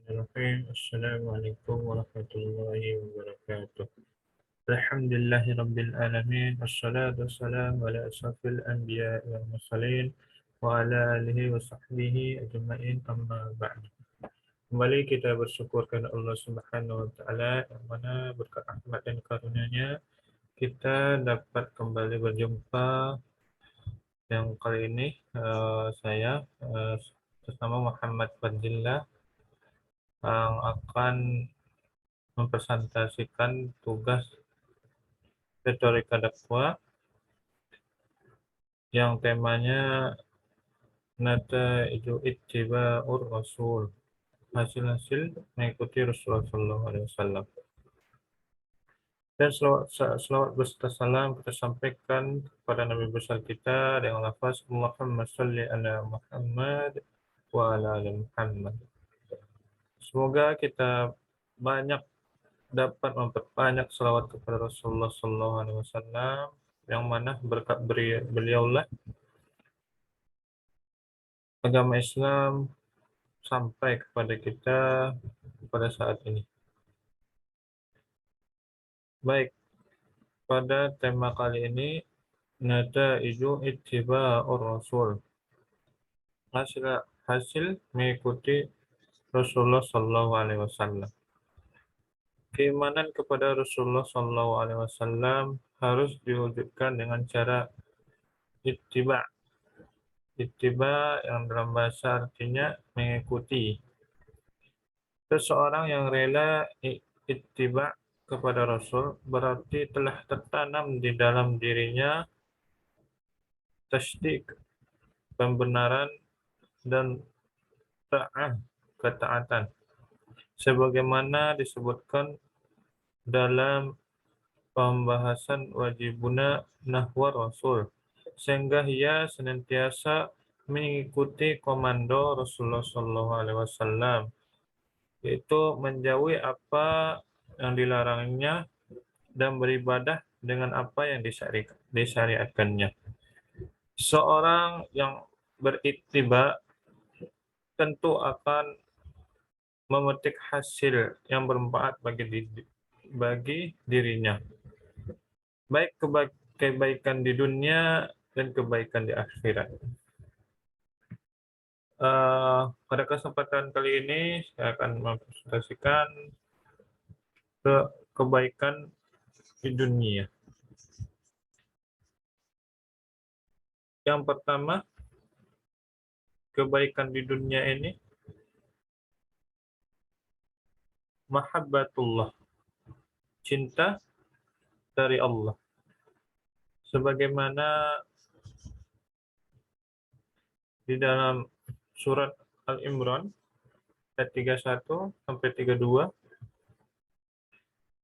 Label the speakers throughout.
Speaker 1: Bismillahirrahmanirrahim. Assalamualaikum warahmatullahi wabarakatuh. Alhamdulillahi rabbil alamin. Wassalatu wassalamu ala asrafil anbiya wal mursalin wa ala alihi wa sahbihi ajma'in amma ba'd. Kembali kita bersyukur kepada Allah Subhanahu wa taala yang mana berkat rahmat dan karunia-Nya kita dapat kembali berjumpa. Yang kali ini saya bersama Muhammad Fadillah yang akan mempresentasikan tugas retorika dakwah yang temanya nata'iju ittiba'ur rasul, hasil-hasil mengikuti Rasulullah SAW. Dan selawat beserta salam kita sampaikan kepada Nabi besar kita dengan lafaz Allahumma sholli ala Muhammad wa ala ali Muhammad. Semoga kita banyak dapat memperbanyak selawat kepada Rasulullah SAW, yang mana berkat beliaulah agama Islam sampai kepada kita pada saat ini. Baik, pada tema kali ini nata'iju ittiba'ur rasul, hasil mengikuti Rasulullah SAW. Keimanan kepada Rasulullah SAW harus diwujudkan dengan cara ittiba'. Ittiba yang dalam bahasa artinya mengikuti. Seseorang yang rela ittiba kepada Rasul berarti telah tertanam di dalam dirinya tasdik, pembenaran, dan ta'ah, ketaatan. Sebagaimana disebutkan dalam pembahasan wajibuna nahwa Rasul, sehingga ia senantiasa mengikuti komando Rasulullah SAW, yaitu menjauhi apa yang dilarangnya dan beribadah dengan apa yang disyariatkannya. Seorang yang berittiba tentu akan memetik hasil yang bermanfaat bagi dirinya, baik kebaikan di dunia dan kebaikan di akhirat. Pada kesempatan kali ini saya akan mempresentasikan kebaikan di dunia. Yang pertama, kebaikan di dunia ini mahabbatullah, cinta dari Allah. Sebagaimana di dalam surat Al-Imran ayat 31 sampai 32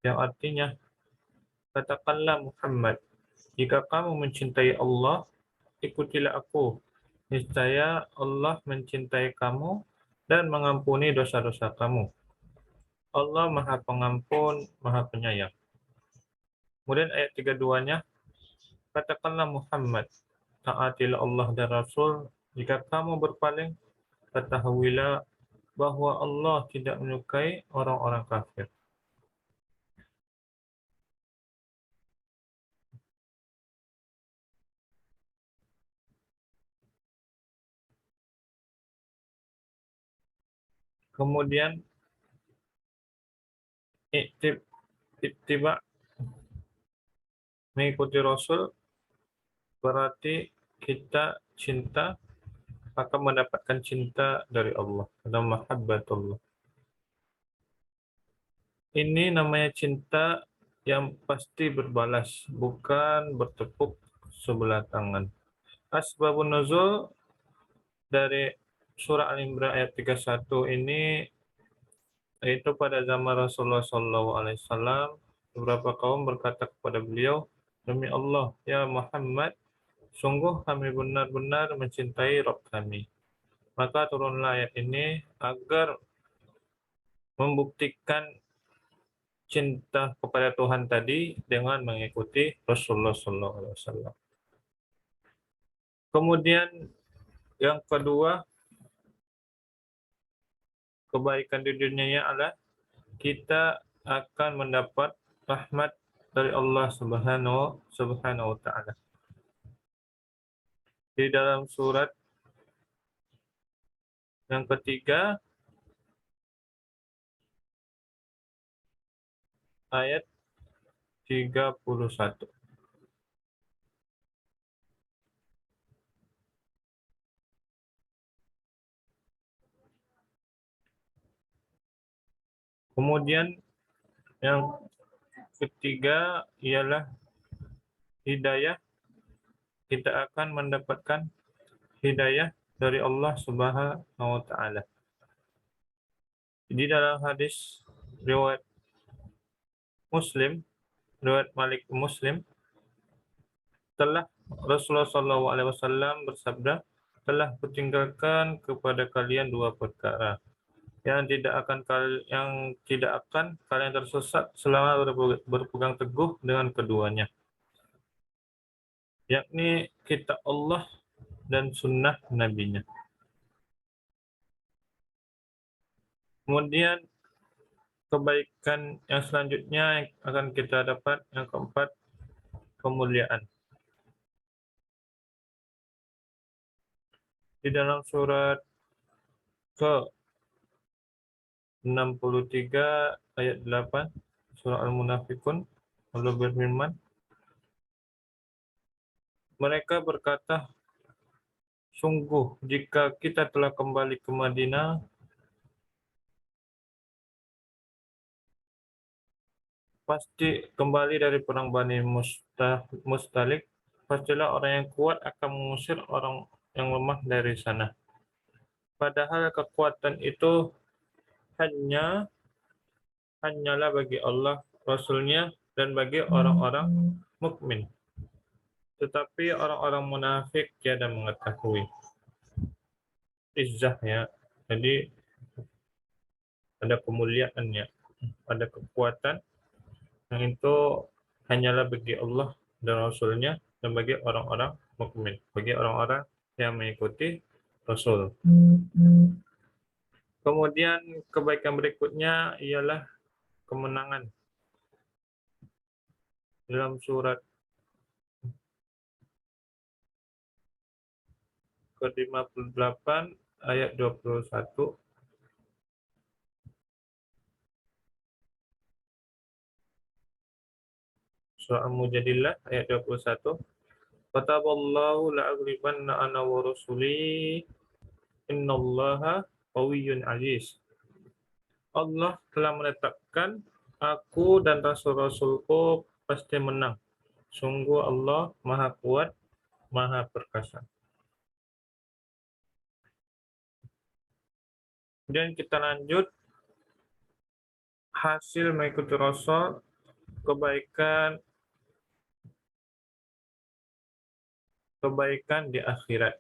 Speaker 1: yang artinya, katakanlah Muhammad, jika kamu mencintai Allah, ikutilah aku. Niscaya Allah mencintai kamu dan mengampuni dosa-dosa kamu. Allah Maha Pengampun, Maha Penyayang. Kemudian ayat 32-nya, katakanlah Muhammad, taatilah Allah dan Rasul. Jika kamu berpaling, ketahuilah bahwa Allah tidak menyukai orang-orang kafir. Kemudian ittiba, mengikuti Rasul, berarti kita cinta akan mendapatkan cinta dari Allah, dan mahabbatullah. Ini namanya cinta yang pasti berbalas, bukan bertepuk sebelah tangan. Asbabun nuzul dari surah Al-Imran ayat 31 ini, yaitu pada zaman Rasulullah SAW, beberapa kaum berkata kepada beliau, demi Allah, ya Muhammad, sungguh kami benar-benar mencintai Rabb kami. Maka turunlah ayat ini agar membuktikan cinta kepada Tuhan tadi dengan mengikuti Rasulullah SAW. Kemudian yang kedua, kebaikan di dunia adalah kita akan mendapat rahmat dari Allah Subhanahu wa taala. Di dalam surat yang ketiga ayat 31. Kemudian yang ketiga ialah hidayah. Kita akan mendapatkan hidayah dari Allah Subhanahu wa taala. Di dalam hadis riwayat Muslim, riwayat Malik Muslim, telah Rasulullah SAW bersabda, telah kutinggalkan kepada kalian dua perkara yang tidak akan kalian tersesat selama berpegang teguh dengan keduanya, yakni kitab Allah dan sunnah nabinya. Kemudian kebaikan yang selanjutnya yang akan kita dapat, yang keempat, kemuliaan. Di dalam surat ke-63 ayat 8 surah Al-Munafikun, Allah berfirman, mereka berkata, sungguh jika kita telah kembali ke Madinah, pasti kembali dari perang Bani Mustalik, pastilah orang yang kuat akan mengusir orang yang lemah dari sana. Padahal kekuatan itu hanyalah bagi Allah, Rasulnya, dan bagi orang-orang mukmin. Tetapi orang-orang munafik tiada mengetahui. Izzah ya, jadi ada kemuliaannya, ada kekuatan yang itu hanyalah bagi Allah dan Rasulnya dan bagi orang-orang mukmin, bagi orang-orang yang mengikuti Rasul. Kemudian kebaikan berikutnya ialah kemenangan. Dalam surat ke-58 ayat 21, surah Al-Mujadilah ayat 21, kataballahu la'aghlibanna ana wa rusuli innallaha qawiyyun aziz. Allah telah menetapkan aku dan rasul-rasulku pasti menang. Sungguh Allah Maha Kuat, Maha Perkasa. Kemudian kita lanjut, hasil mengikuti Rasul, kebaikan di akhirat.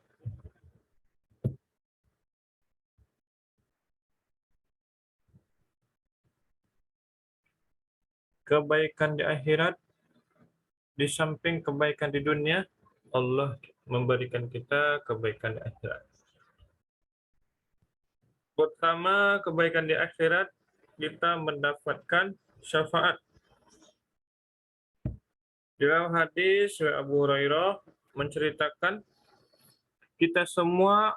Speaker 1: Kebaikan di akhirat, di samping kebaikan di dunia, Allah memberikan kita kebaikan di akhirat. Pertama, kebaikan di akhirat, kita mendapatkan syafaat. Dalam hadis Abu Hurairah menceritakan, kita semua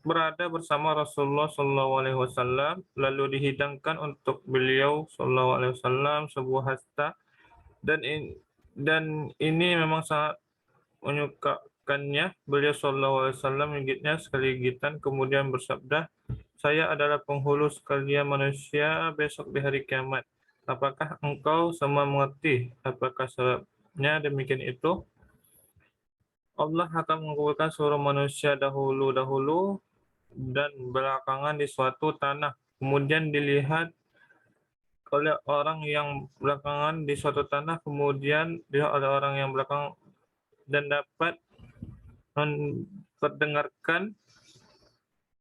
Speaker 1: berada bersama Rasulullah SAW, lalu dihidangkan untuk beliau SAW sebuah hasta, dan ini memang sangat menyukakannya. Beliau SAW menggigitnya sekali gigitan, kemudian bersabda, saya adalah penghulu sekalian manusia besok di hari kiamat. Apakah engkau semua mengerti apakah sebabnya demikian itu? Allah akan mengumpulkan seluruh manusia dahulu dan belakangan di suatu tanah. Kemudian dilihat oleh orang yang belakangan di suatu tanah, kemudian dilihat oleh orang yang belakang, dan dapat memperdengarkan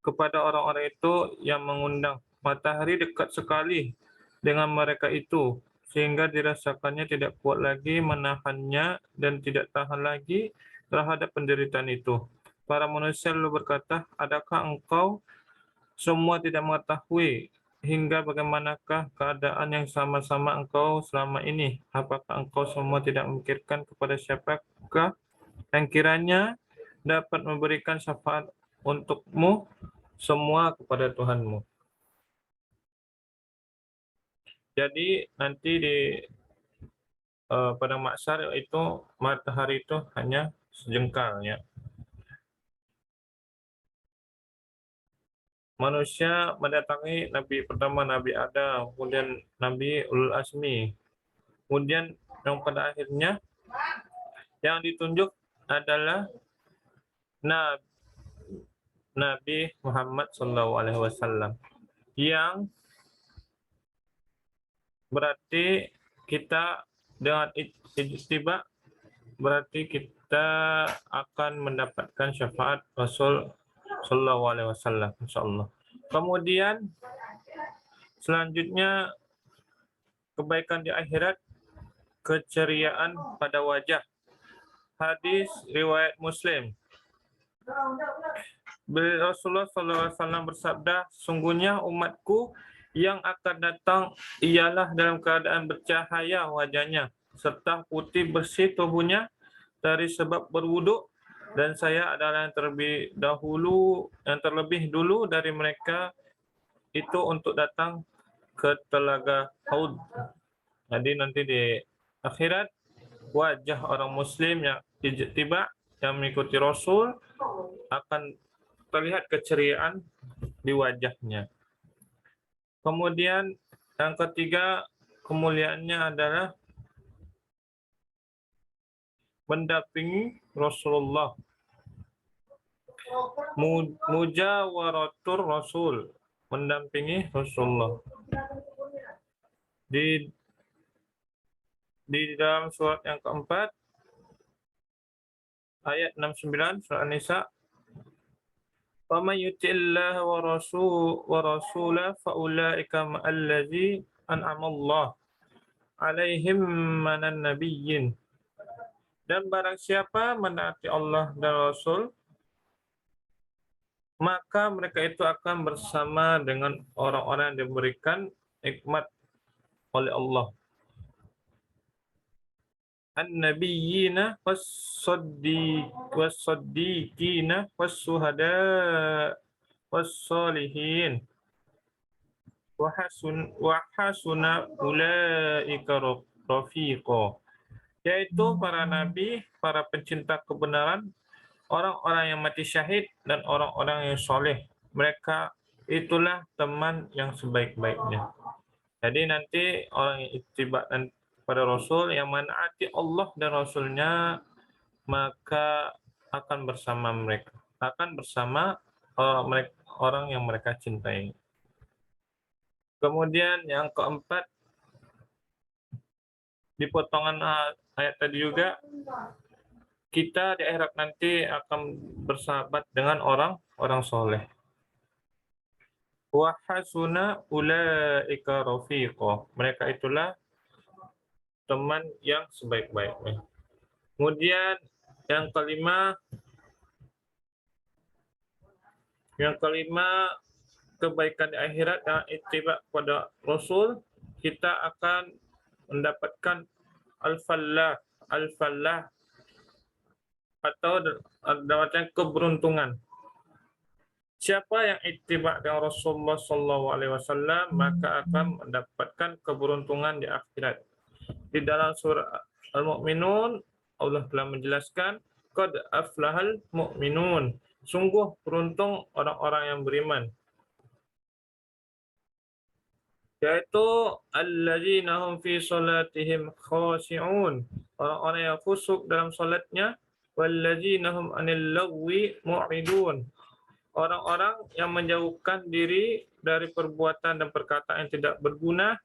Speaker 1: kepada orang-orang itu yang mengundang. Matahari dekat sekali dengan mereka itu, sehingga dirasakannya tidak kuat lagi menahannya dan tidak tahan lagi terhadap penderitaan itu. Para manusia lalu berkata, adakah engkau Semua tidak mengetahui hingga bagaimanakah keadaan yang sama-sama engkau selama ini. Apakah engkau semua tidak memikirkan kepada siapakah yang kiranya dapat memberikan syafaat untukmu semua kepada Tuhanmu. Jadi nanti di pada mahsyar itu matahari itu hanya sejengkal ya. Manusia mendatangi Nabi pertama Nabi Adam, kemudian Nabi Ulul Azmi. Kemudian yang pada akhirnya yang ditunjuk adalah Nabi Muhammad SAW, yang berarti kita dengan ijtiba berarti kita akan mendapatkan syafaat Rasul Sallallahu Alaihi Wasallam, insyaallah. Kemudian selanjutnya kebaikan di akhirat, keceriaan pada wajah. Hadis riwayat Muslim. Rasulullah SAW bersabda, sungguhnya umatku yang akan datang ialah dalam keadaan bercahaya wajahnya, serta putih bersih tubuhnya dari sebab berwuduk, dan saya adalah yang terlebih dulu dari mereka itu untuk datang ke telaga Haud. Jadi nanti di akhirat wajah orang muslim yang ijtiba, yang mengikuti Rasul, akan terlihat keceriaan di wajahnya. Kemudian yang ketiga, kemuliaannya adalah mendampingi Rasulullah. Mujawaratur Rasul, mendampingi Rasulullah. Di dalam surat yang keempat, ayat 69 surat An-Nisa, وَمَنْ يُطِعِ اللَّهَ وَرَسُولَهُ فَأُولَئِكَ مَعَ الَّذِينَ أَنْعَمَ اللَّهُ عَلَيْهِمْ مِنَ النَّبِيِّينَ. Dan barang siapa menaati Allah dan Rasul, maka mereka itu akan bersama dengan orang-orang yang diberikan nikmat oleh Allah. An-nabiyyina was-siddiqina was-syuhada was-shalihin wa hasuna ulaika rafiqa. Yaitu para nabi, para pencinta kebenaran, orang-orang yang mati syahid, dan orang-orang yang soleh. Mereka itulah teman yang sebaik-baiknya. Jadi nanti orang yang ittiba pada Rasul, yang menaati Allah dan Rasulnya, maka akan bersama mereka, orang yang mereka cintai. Kemudian yang keempat, di potongan ayat tadi juga, kita di akhirat nanti akan bersahabat dengan orang soleh. Wa hasuna ulaika rafiqa. Mereka itulah teman yang sebaik-baiknya. Kemudian yang kelima, kebaikan di akhirat yang ittiba pada Rasul, kita akan mendapatkan al-fallah atau mendapatkan keberuntungan. Siapa yang ittiba dengan Rasulullah SAW, maka akan mendapatkan keberuntungan di akhirat. Di dalam surah Al-Mu'minun, Allah telah menjelaskan, qad aflahal mu'minun. Sungguh beruntung orang-orang yang beriman. Yaitu alladzina hum fi salatihim khashi'un. Orang-orang yang khusyuk dalam salatnya, walladzina hum 'anil lagwi mu'ridun. Orang-orang yang menjauhkan diri dari perbuatan dan perkataan yang tidak berguna,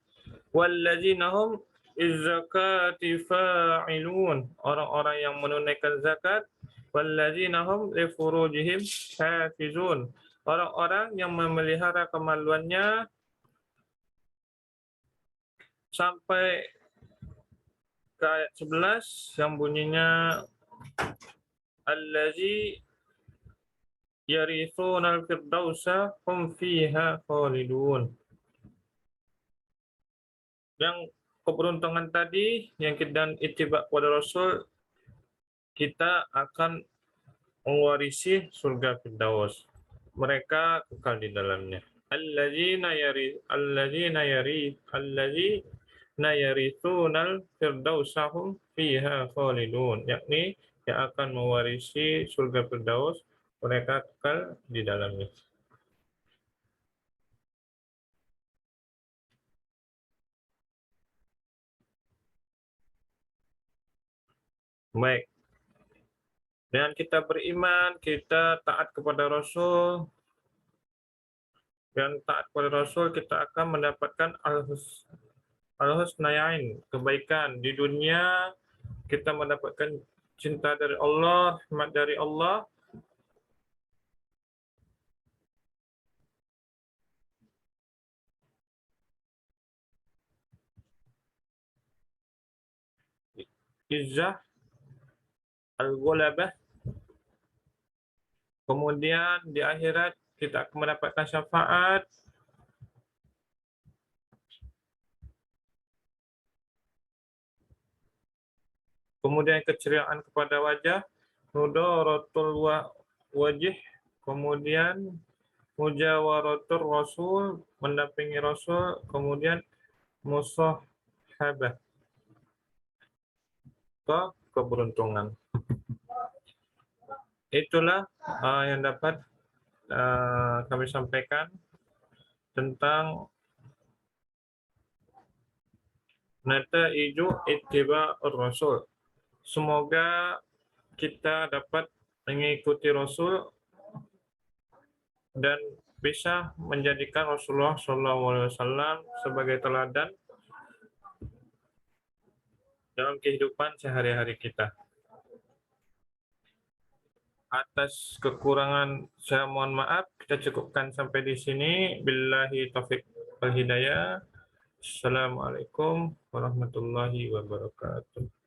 Speaker 1: walladzina hum izzakati fa'ilun. Orang-orang yang menunaikan zakat, walladzina hum li furujihim hafizun. Orang-orang yang memelihara kemaluannya, sampai ke ayat 11 yang bunyinya allazi yarithunal firdausa hum fiha khalidun. Yang keberuntungan tadi yang kita ittiba pada Rasul, kita akan mewarisi surga Firdaus. Mereka kekal di dalamnya. Alladzina yarithunal firdausahum fiha khalidun, yakni yang akan mewarisi surga Firdaus, mereka kekal di dalamnya. Baik, dengan kita beriman, kita taat kepada Rasul, dan taat kepada Rasul, kita akan mendapatkan al-husnayain, kebaikan di dunia. Kita mendapatkan cinta dari Allah, rahmat dari Allah, izzah, al-ghalabah. Kemudian di akhirat kita akan mendapatkan syafaat. Kemudian keceriaan kepada wajah, mudaratul wajih. Kemudian mujawaratul rasul, mendampingi Rasul. Kemudian musahabah, keberuntungan. Itulah yang dapat kami sampaikan tentang nata'iju ittiba Rasul. Semoga kita dapat mengikuti Rasul dan bisa menjadikan Rasulullah SAW sebagai teladan dalam kehidupan sehari-hari kita. Atas kekurangan saya mohon maaf, kita cukupkan sampai di sini. Billahi taufik wal hidayah. Assalamualaikum warahmatullahi wabarakatuh.